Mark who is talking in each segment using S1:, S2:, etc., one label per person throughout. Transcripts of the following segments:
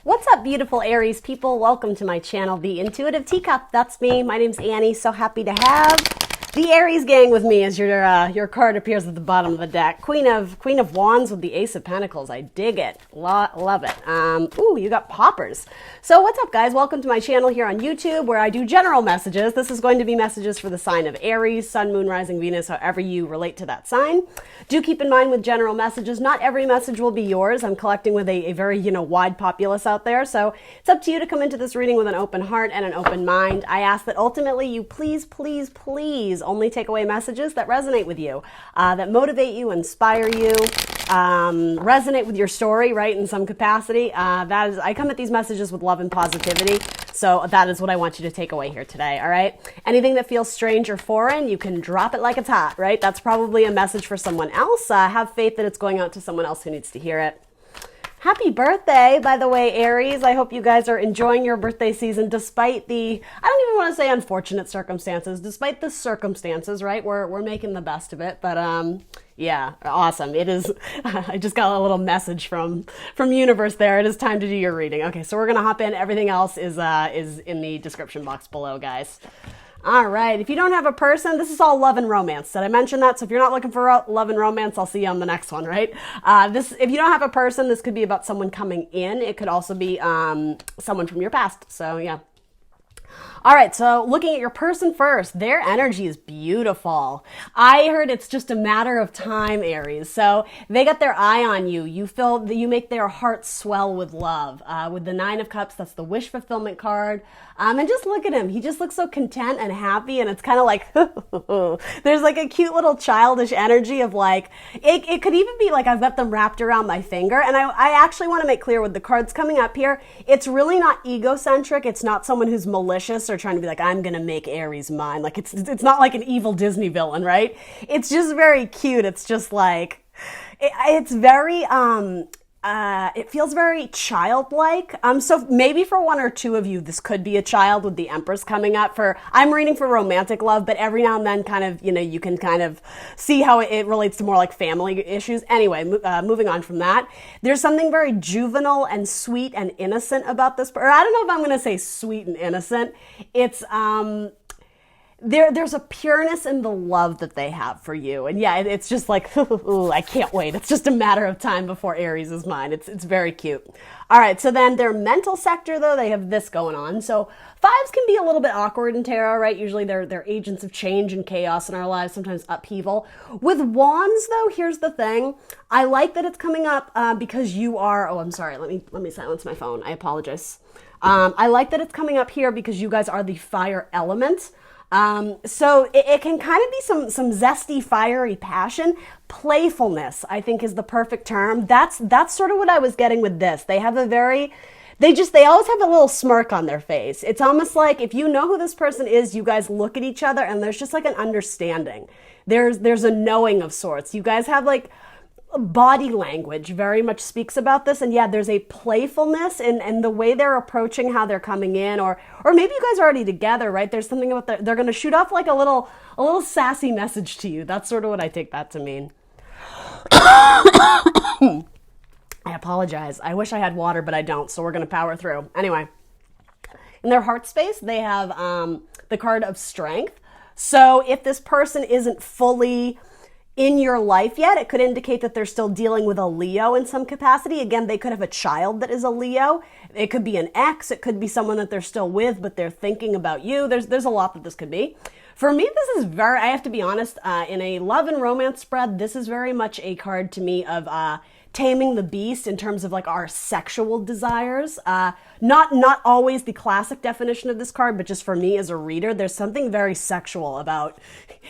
S1: What's up, beautiful Aries people? Welcome to my channel, The Intuitive Teacup. That's me. My name's Annie. So happy to have the Aries gang with me as your card appears at the bottom of the deck. Queen of Wands with the Ace of Pentacles. I dig it. Love it. Ooh, you got poppers. So what's up, guys? Welcome to my channel here on YouTube where I do general messages. This is going to be messages for the sign of Aries, Sun, Moon, Rising, Venus, however you relate to that sign. Do keep in mind with general messages, not every message will be yours. I'm collecting with a very, wide populace out there. So it's up to you to come into this reading with an open heart and an open mind. I ask that ultimately you please only take away messages that resonate with you, that motivate you, inspire you, resonate with your story, right, in some capacity. I come at these messages with love and positivity. So that is what I want you to take away here today, all right? Anything that feels strange or foreign, you can drop it like it's hot, right? That's probably a message for someone else. Have faith that it's going out to someone else who needs to hear it. Happy birthday, by the way, Aries. I hope you guys are enjoying your birthday season despite the, I don't even want to say unfortunate circumstances, despite the circumstances, right? We're making the best of it, but yeah, awesome. It is, I just got a little message from universe there. It is time to do your reading. Okay, so we're going to hop in. Everything else is in the description box below, guys. All right, if you don't have a person, this is all love and romance. Did I mention that? So if you're not looking for love and romance, I'll see you on the next one, right? If you don't have a person, this could be about someone coming in. It could also be someone from your past. So yeah. All right, so looking at your person first, their energy is beautiful. I heard it's just a matter of time, Aries. So they got their eye on you. You feel that you make their heart swell with love. With the Nine of Cups, that's the wish fulfillment card. And just look at him. He just looks so content and happy, and it's kind of like, there's like a cute little childish energy of like, it could even be like I've got them wrapped around my finger. And I actually want to make clear with the cards coming up here, it's really not egocentric. It's not someone who's malicious or trying to be like, I'm going to make Aries mine. Like it's not like an evil Disney villain, right? It's just very cute. It's just like, it's very, it feels very childlike. So maybe for one or two of you, this could be a child with the Empress coming up. I'm reading for romantic love, but every now and then kind of, you can kind of see how it relates to more like family issues. Anyway, moving on from that, there's something very juvenile and sweet and innocent about this. Or I don't know if I'm going to say sweet and innocent. It's, there's a pureness in the love that they have for you. And yeah, it's just like, I can't wait. It's just a matter of time before Aries is mine. It's very cute. All right, so then their mental sector, though, they have this going on. So fives can be a little bit awkward in tarot, right? Usually they're agents of change and chaos in our lives, sometimes upheaval. With wands, though, here's the thing. I like that it's coming up because you are, oh, I'm sorry. Let me silence my phone. I apologize. I like that it's coming up here because you guys are the fire element. So it can kind of be some zesty, fiery passion. Playfulness, I think, is the perfect term. That's sort of what I was getting with this. They have they always have a little smirk on their face. It's almost like if you know who this person is, you guys look at each other and there's just like an understanding. There's a knowing of sorts. You guys have like body language very much speaks about this, and yeah, there's a playfulness in the way they're approaching how they're coming in, or maybe you guys are already together, right? There's something about they're going to shoot off like a little sassy message to you. That's sort of what I take that to mean. I apologize. I wish I had water, but I don't, so we're going to power through. Anyway, in their heart space, they have the card of strength. So if this person isn't fully in your life yet, it could indicate that they're still dealing with a Leo in some capacity. Again, they could have a child that is a Leo. It could be an ex. It could be someone that they're still with, but they're thinking about you. There's a lot that this could be. For me, this is I have to be honest, in a love and romance spread, this is very much a card to me of taming the beast in terms of like our sexual desires. Not always the classic definition of this card, but just for me as a reader, there's something very sexual about,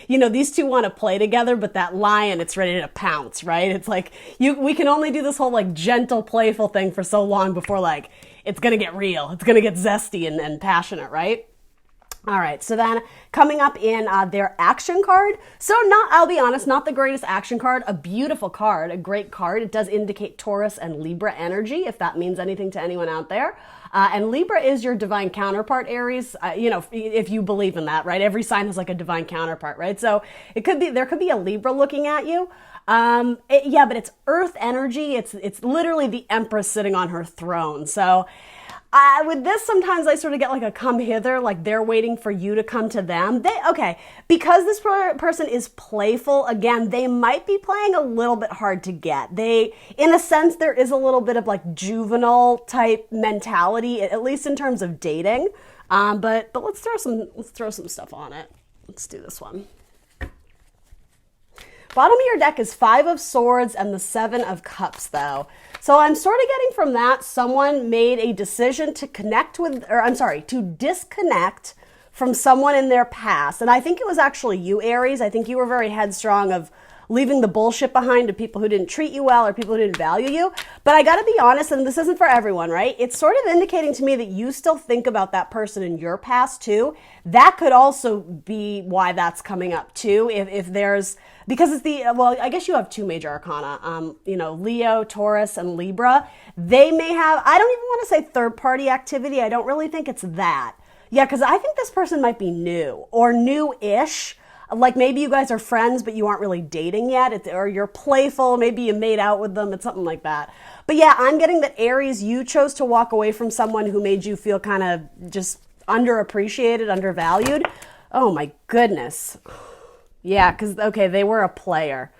S1: these two want to play together, but that lion, it's ready to pounce, right? It's like we can only do this whole like gentle, playful thing for so long before like it's going to get real. It's going to get zesty and passionate, right? All right, so then coming up in their action card. So I'll be honest, not the greatest action card, a beautiful card, a great card. It does indicate Taurus and Libra energy, if that means anything to anyone out there. And Libra is your divine counterpart, Aries. If you believe in that, right? Every sign has like a divine counterpart, right? So there could be a Libra looking at you. But it's Earth energy. It's literally the Empress sitting on her throne. So with this, sometimes I sort of get like a come hither, like they're waiting for you to come to them. Because this person is playful, again, they might be playing a little bit hard to get. In a sense, there is a little bit of like juvenile type mentality, at least in terms of dating. But let's throw some stuff on it. Let's do this one. Bottom of your deck is 5 of Swords and the 7 of Cups, though. So I'm sort of getting from that someone made a decision to to disconnect from someone in their past. And I think it was actually you, Aries. I think you were very headstrong of leaving the bullshit behind to people who didn't treat you well or people who didn't value you. But I got to be honest, and this isn't for everyone, right? It's sort of indicating to me that you still think about that person in your past too. That could also be why that's coming up too. If there's, because I guess you have 2 major arcana, Leo, Taurus, and Libra. They may have, I don't even want to say third party activity. I don't really think it's that. Yeah, because I think this person might be new or new-ish. Like maybe you guys are friends, but you aren't really dating yet, or you're playful. Maybe you made out with them. It's something like that. But yeah, I'm getting that Aries, you chose to walk away from someone who made you feel kind of just underappreciated, undervalued. Oh my goodness. Yeah, because, they were a player.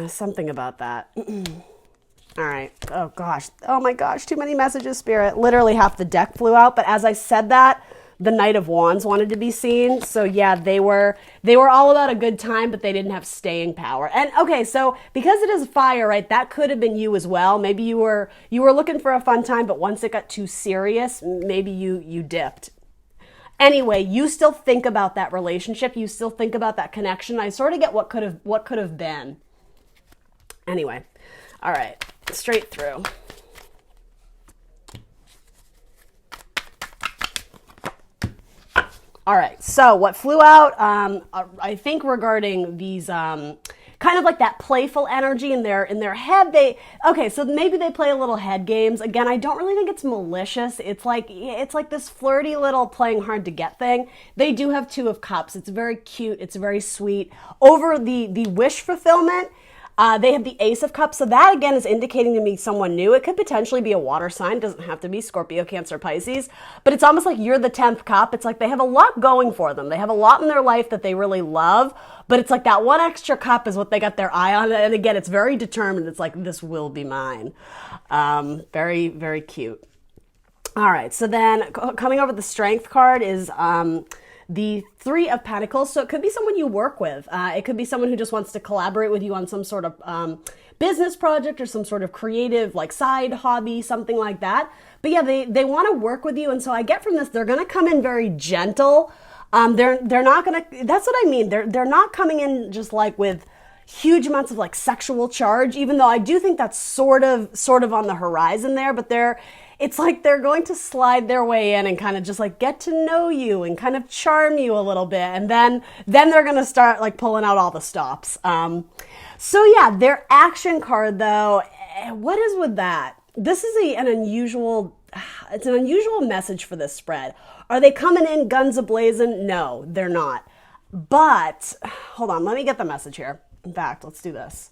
S1: Something about that. All right. Oh gosh. Oh my gosh. Too many messages, Spirit. Literally half the deck flew out. But as I said that, the Knight of Wands wanted to be seen. So yeah, they were all about a good time, but they didn't have staying power. And so because it is fire, right, that could have been you as well. Maybe you were looking for a fun time, but once it got too serious, maybe you dipped. Anyway, you still think about that relationship. You still think about that connection. I sort of get what could have been. Anyway, all right, straight through. All right, so what flew out, I think regarding these, kind of like that playful energy in their head. So maybe they play a little head games. Again, I don't really think it's malicious. It's like this flirty little playing hard to get thing. They do have 2 of Cups. It's very cute. It's very sweet. Over the wish fulfillment, they have the Ace of Cups. So that, again, is indicating to me someone new. It could potentially be a water sign. It doesn't have to be Scorpio, Cancer, Pisces. But it's almost like you're the 10th cup. It's like they have a lot going for them. They have a lot in their life that they really love. But it's like that one extra cup is what they got their eye on. And again, it's very determined. It's like, this will be mine. Very, very cute. All right. So then coming over the Strength card is the 3 of Pentacles. So it could be someone you work with. It could be someone who just wants to collaborate with you on some sort of business project or some sort of creative like side hobby, something like that. But yeah, they want to work with you. And so I get from this, they're going to come in very gentle. They're not going to, that's what I mean. They're not coming in just like with huge amounts of like sexual charge, even though I do think that's sort of on the horizon there, but it's like they're going to slide their way in and kind of just like get to know you and kind of charm you a little bit. And then they're going to start like pulling out all the stops. So yeah, their action card though, what is with that? This is an unusual message for this spread. Are they coming in guns a-blazing? No, they're not. But hold on, let me get the message here. In fact, let's do this.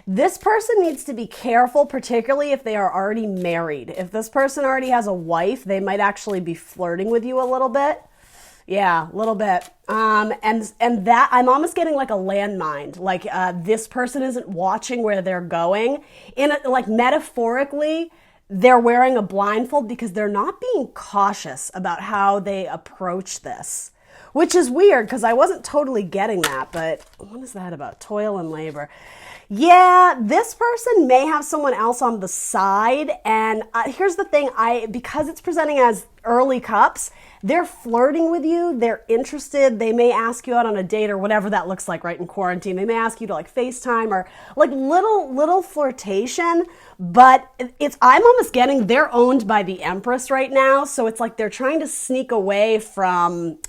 S1: This person needs to be careful, particularly if they are already married. If this person already has a wife, they might actually be flirting with you a little bit. Yeah, a little bit. And that I'm almost getting like a landmine. Like this person isn't watching where they're going. Like metaphorically, they're wearing a blindfold because they're not being cautious about how they approach this. Which is weird because I wasn't totally getting that. But what is that about? Toil and labor. Yeah, this person may have someone else on the side. And here's the thing, because it's presenting as early cups, they're flirting with you, they're interested, they may ask you out on a date or whatever that looks like right in quarantine. They may ask you to like FaceTime or like little flirtation, but I'm almost getting, they're owned by the Empress right now, so it's like they're trying to sneak away from,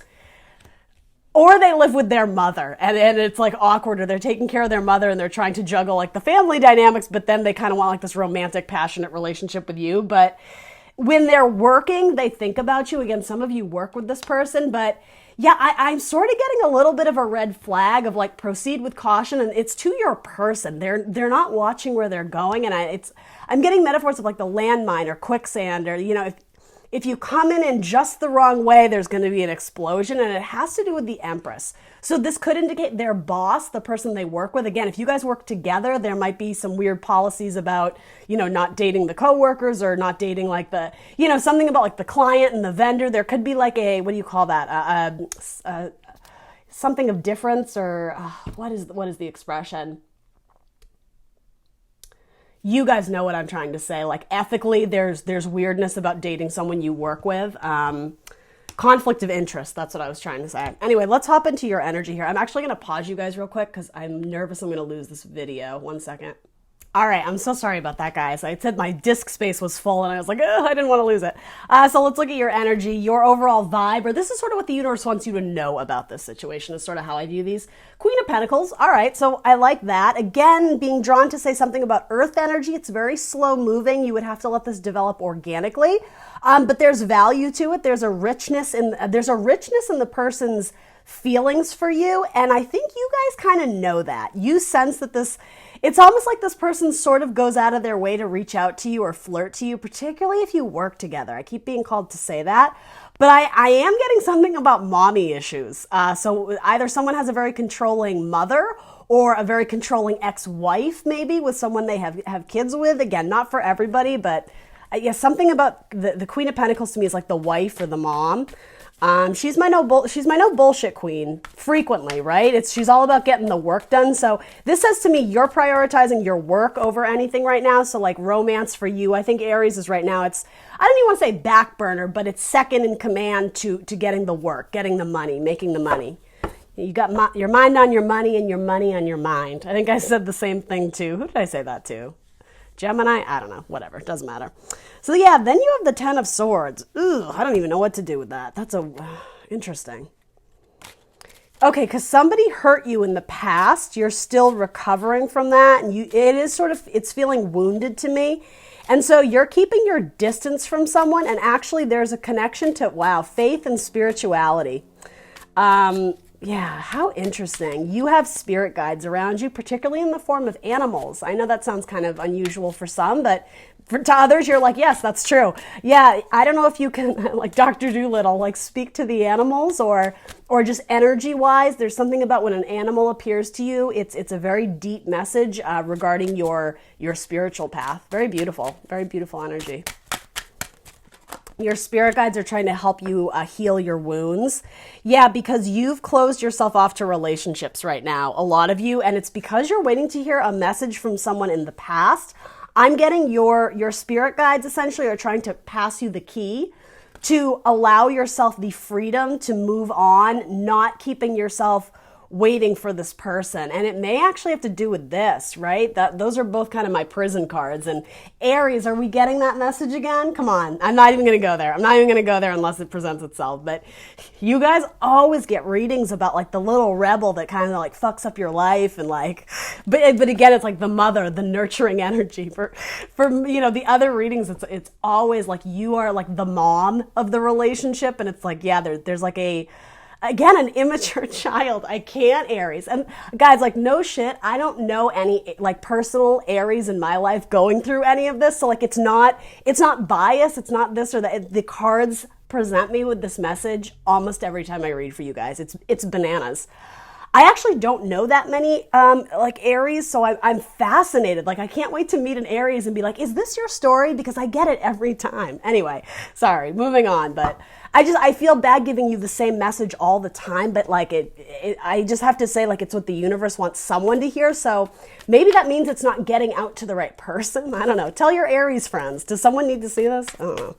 S1: or they live with their mother and it's like awkward, or they're taking care of their mother and they're trying to juggle like the family dynamics, but then they kind of want like this romantic, passionate relationship with you. But when they're working, they think about you. Again, some of you work with this person, but yeah, I'm sort of getting a little bit of a red flag of like proceed with caution, and it's to your person. They're not watching where they're going, and I'm getting metaphors of like the landmine or quicksand, or if you come in just the wrong way, there's going to be an explosion, and it has to do with the Empress. So this could indicate their boss, the person they work with. Again, if you guys work together, there might be some weird policies about, not dating the coworkers, or not dating like the, something about like the client and the vendor. There could be like a, what do you call that? Something of difference, or what is the expression? You guys know what I'm trying to say. Like ethically, there's weirdness about dating someone you work with. Conflict of interest, that's what I was trying to say. Anyway, let's hop into your energy here. I'm actually going to pause you guys real quick because I'm nervous I'm going to lose this video. 1 second. All right, I'm so sorry about that, guys. I said my disk space was full, and I was like, oh, I didn't want to lose it. So let's look at your energy, your overall vibe, or this is sort of what the universe wants you to know about this situation, is sort of how I view these. Queen of Pentacles, all right, so I like that. Again, being drawn to say something about earth energy, it's very slow moving. You would have to let this develop organically, but there's value to it. There's a richness in the person's feelings for you, and I think you guys kind of know that. You sense that it's almost like this person sort of goes out of their way to reach out to you or flirt to you, particularly if you work together. I keep being called to say that, but I am getting something about mommy issues. So either someone has a very controlling mother, or a very controlling ex-wife, maybe with someone they have kids with. Again, not for everybody, but yeah, something about the Queen of Pentacles to me is like the wife or the mom. She's my no bullshit queen frequently, right? She's all about getting the work done. So this says to me, you're prioritizing your work over anything right now. So like romance for you, I think Aries is right now, I don't even want to say back burner, but it's second in command to getting the work, getting the money, making the money. You got your mind on your money and your money on your mind. I think I said the same thing too. Who did I say that to? Gemini? I don't know. Whatever. It doesn't matter. So yeah, then you have the Ten of Swords. Ooh, I don't even know what to do with that. That's interesting. Okay, because somebody hurt you in the past. You're still recovering from that. And it's feeling wounded to me. And so you're keeping your distance from someone. And actually there's a connection to, wow, faith and spirituality. Yeah, how interesting. You have spirit guides around you, particularly in the form of animals. I know that sounds kind of unusual for some, but to others, you're like, yes, that's true. Yeah, I don't know if you can, like Dr. Dolittle, like speak to the animals or just energy-wise. There's something about when an animal appears to you, it's a very deep message regarding your spiritual path. Very beautiful energy. Your spirit guides are trying to help you heal your wounds. Yeah, because you've closed yourself off to relationships right now, a lot of you, and it's because you're waiting to hear a message from someone in the past. I'm getting your spirit guides essentially are trying to pass you the key to allow yourself the freedom to move on, not keeping yourself waiting for this person. And it may actually have to do with this, right? Those are both kind of my prison cards. And Aries, are we getting that message again? Come on. I'm not even going to go there. I'm not even going to go there unless it presents itself. But you guys always get readings about like the little rebel that kind of like fucks up your life and like, but again, it's like the mother, the nurturing energy for the other readings. It's always like you are like the mom of the relationship. And it's like, yeah, there's like again, an immature child. I can't, Aries. And guys, like, no shit, I don't know any like personal Aries in my life going through any of this. So like, it's not bias. It's not this or that. The cards present me with this message almost every time I read for you guys. It's bananas. I actually don't know that many like Aries, so I'm fascinated. Like, I can't wait to meet an Aries and be like, is this your story? Because I get it every time. Anyway, sorry, moving on. But I feel bad giving you the same message all the time, but like I just have to say, like, it's what the universe wants someone to hear. So maybe that means it's not getting out to the right person. I don't know. Tell your Aries friends. Does someone need to see this? I don't know.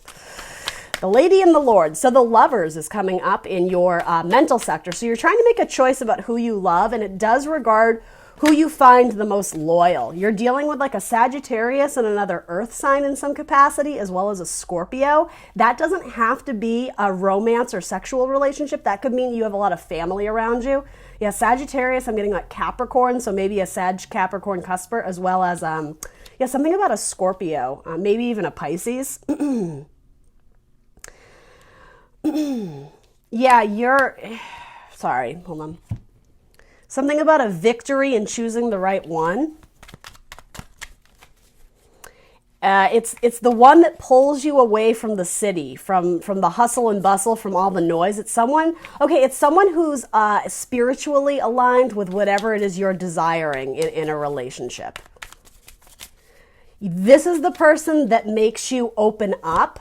S1: The Lady and the Lord. So the Lovers is coming up in your mental sector. So you're trying to make a choice about who you love, and it does regard who you find the most loyal. You're dealing with like a Sagittarius and another earth sign in some capacity, as well as a Scorpio. That doesn't have to be a romance or sexual relationship. That could mean you have a lot of family around you. Yeah, Sagittarius, I'm getting like Capricorn, so maybe a Sag-Capricorn cusper, as well as, yeah, something about a Scorpio, maybe even a Pisces. Yeah, sorry, hold on. Something about a victory in choosing the right one. It's the one that pulls you away from the city, from the hustle and bustle, from all the noise. It's someone who's spiritually aligned with whatever it is you're desiring in a relationship. This is the person that makes you open up.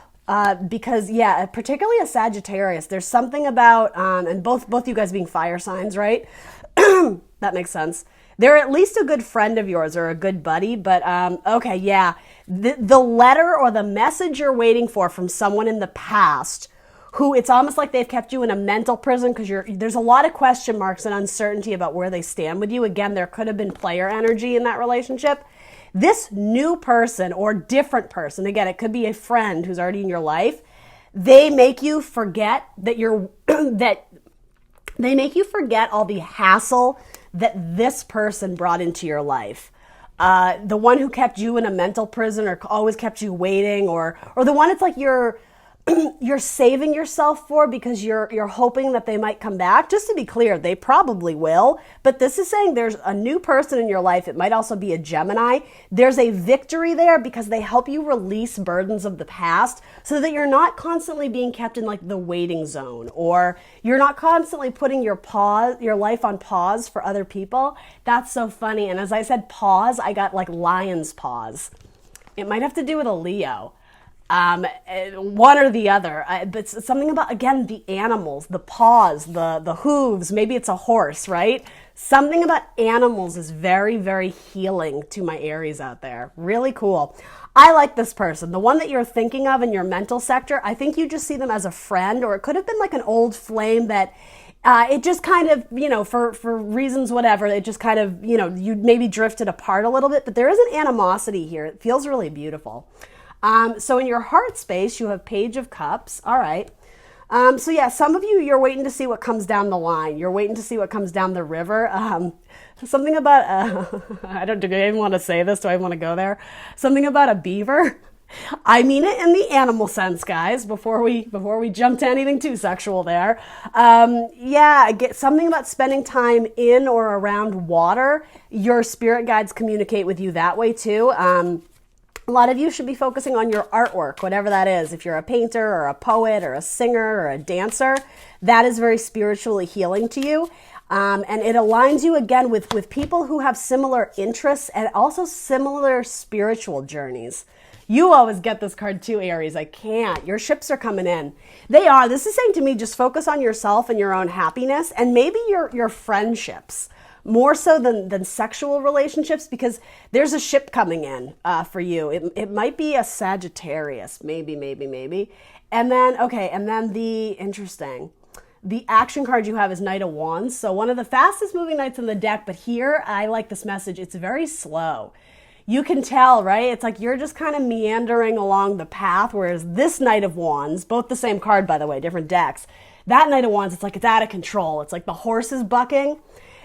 S1: Because yeah, particularly a Sagittarius, there's something about, and both you guys being fire signs, right? That makes sense. They're at least a good friend of yours or a good buddy, but okay, yeah. The letter or the message you're waiting for from someone in the past who it's almost like they've kept you in a mental prison because there's a lot of question marks and uncertainty about where they stand with you. Again, there could have been player energy in that relationship. This new person or different person, again, it could be a friend who's already in your life, they make you forget that they make you forget all the hassle that this person brought into your life. The one who kept you in a mental prison or always kept you waiting, or the one it's like you're saving yourself for because you're hoping that they might come back. Just to be clear, they probably will. But this is saying there's a new person in your life. It might also be a Gemini. There's a victory there because they help you release burdens of the past so that you're not constantly being kept in like the waiting zone, or you're not constantly putting your life on pause for other people. That's so funny. And as I said pause, I got like lion's paws. It might have to do with a Leo. One or the other, but something about, again, the animals, the paws, the hooves, maybe it's a horse, right? Something about animals is very, very healing to my Aries out there. Really cool. I like this person. The one that you're thinking of in your mental sector, I think you just see them as a friend, or it could have been like an old flame that it just kind of, for reasons whatever, it just kind of, you maybe drifted apart a little bit, but there is an animosity here. It feels really beautiful. So in your heart space, you have Page of Cups. All right. So yeah, some of you, you're waiting to see what comes down the line. You're waiting to see what comes down the river. Something about, I don't even want to say this. Do I want to go there? Something about a beaver. I mean it in the animal sense, guys, before we jump to anything too sexual there. Yeah, something about spending time in or around water. Your spirit guides communicate with you that way too. A lot of you should be focusing on your artwork, whatever that is. If you're a painter or a poet or a singer or a dancer, that is very spiritually healing to you. And it aligns you again with people who have similar interests and also similar spiritual journeys. You always get this card too, Aries. I can't. Your ships are coming in. They are. This is saying to me, just focus on yourself and your own happiness and maybe your friendships. More so than sexual relationships, because there's a ship coming in for you. It might be a Sagittarius, maybe. And then, okay, and then the action card you have is Knight of Wands. So one of the fastest moving knights in the deck, but here, I like this message. It's very slow. You can tell, right? It's like you're just kind of meandering along the path, whereas this Knight of Wands, both the same card, by the way, different decks, that Knight of Wands, it's like it's out of control. It's like the horse is bucking.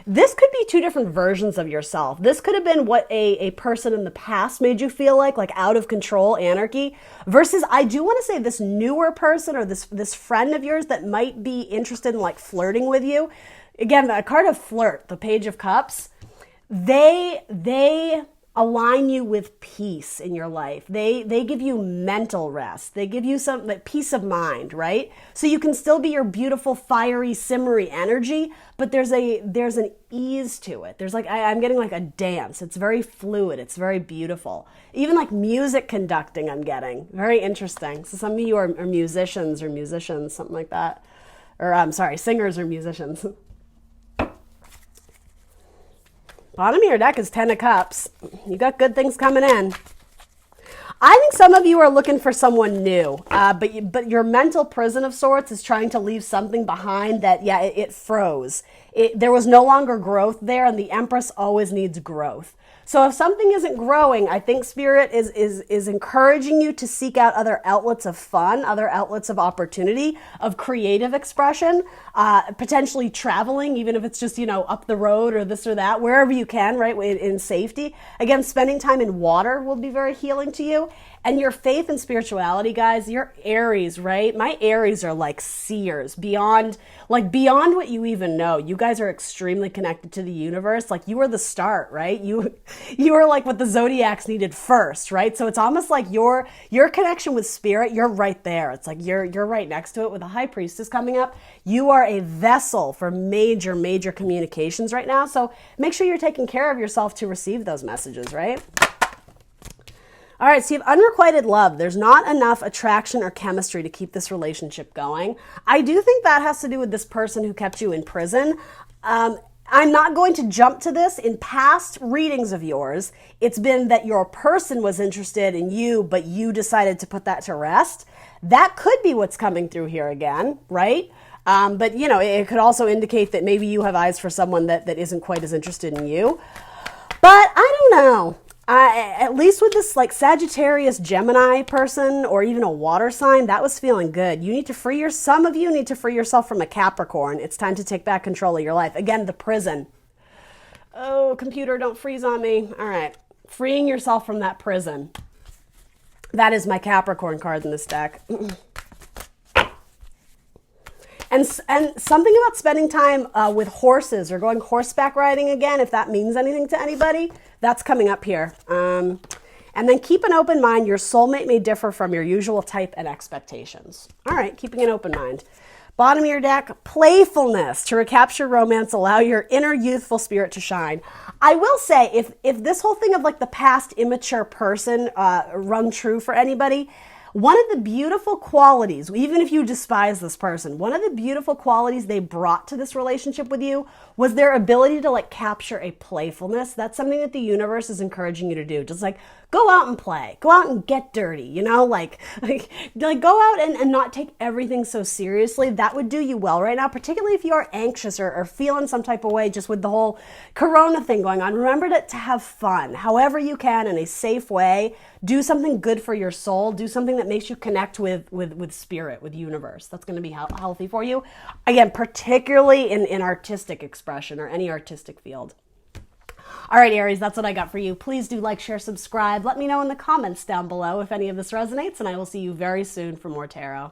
S1: This could be two different versions of yourself. This could have been what a person in the past made you feel like out of control, anarchy, versus I do want to say this newer person or this friend of yours that might be interested in like flirting with you. Again, a card of flirt, the Page of Cups, they align you with peace in your life. They give you mental rest. They give you some like peace of mind, right? So you can still be your beautiful, fiery, simmery energy, but there's an ease to it. There's like, I'm getting like a dance. It's very fluid. It's very beautiful. Even like music conducting, I'm getting. Very interesting. So some of you are musicians, something like that. Or I'm sorry, singers or musicians. Bottom of your deck is Ten of Cups. You got good things coming in. I think some of you are looking for someone new, but your mental prison of sorts is trying to leave something behind that, yeah, it froze. There was no longer growth there, and the Empress always needs growth. So if something isn't growing, I think Spirit is encouraging you to seek out other outlets of fun, other outlets of opportunity, of creative expression, potentially traveling, even if it's just, up the road or this or that, wherever you can, right, in safety. Again, spending time in water will be very healing to you. And your faith and spirituality, guys, you're Aries, right? My Aries are like seers, beyond what you even know. You guys are extremely connected to the universe. Like, you are the start, right? You are like what the zodiacs needed first, right? So it's almost like your connection with spirit, you're right there. It's like you're right next to it with the High Priestess coming up. You are a vessel for major, major communications right now. So make sure you're taking care of yourself to receive those messages, right? All right, so you have unrequited love. There's not enough attraction or chemistry to keep this relationship going. I do think that has to do with this person who kept you in prison. I'm not going to jump to this. In past readings of yours, it's been that your person was interested in you, but you decided to put that to rest. That could be what's coming through here again, right? But, it could also indicate that maybe you have eyes for someone that isn't quite as interested in you. But I don't know. At least with this like Sagittarius Gemini person, or even a water sign, that was feeling good. Some of you need to free yourself from a Capricorn. It's time to take back control of your life. Again, the prison. Oh, computer, don't freeze on me. All right. Freeing yourself from that prison. That is my Capricorn card in this deck. And something about spending time with horses or going horseback riding again, if that means anything to anybody, that's coming up here. And then keep an open mind. Your soulmate may differ from your usual type and expectations. All right, keeping an open mind. Bottom of your deck, playfulness. To recapture romance, allow your inner youthful spirit to shine. I will say, if this whole thing of like the past immature person rung true for anybody, one of the beautiful qualities, even if you despise this person, one of the beautiful qualities they brought to this relationship with you was their ability to like capture a playfulness. That's something that the universe is encouraging you to do. Just like go out and play, go out and get dirty, like go out and not take everything so seriously. That would do you well right now, particularly if you are anxious or feeling some type of way just with the whole Corona thing going on. Remember to have fun, however you can, in a safe way. Do something good for your soul. Do something that makes you connect with spirit, with universe. That's going to be healthy for you. Again, particularly in artistic expression or any artistic field. All right, Aries, that's what I got for you. Please do like, share, subscribe. Let me know in the comments down below if any of this resonates, and I will see you very soon for more tarot.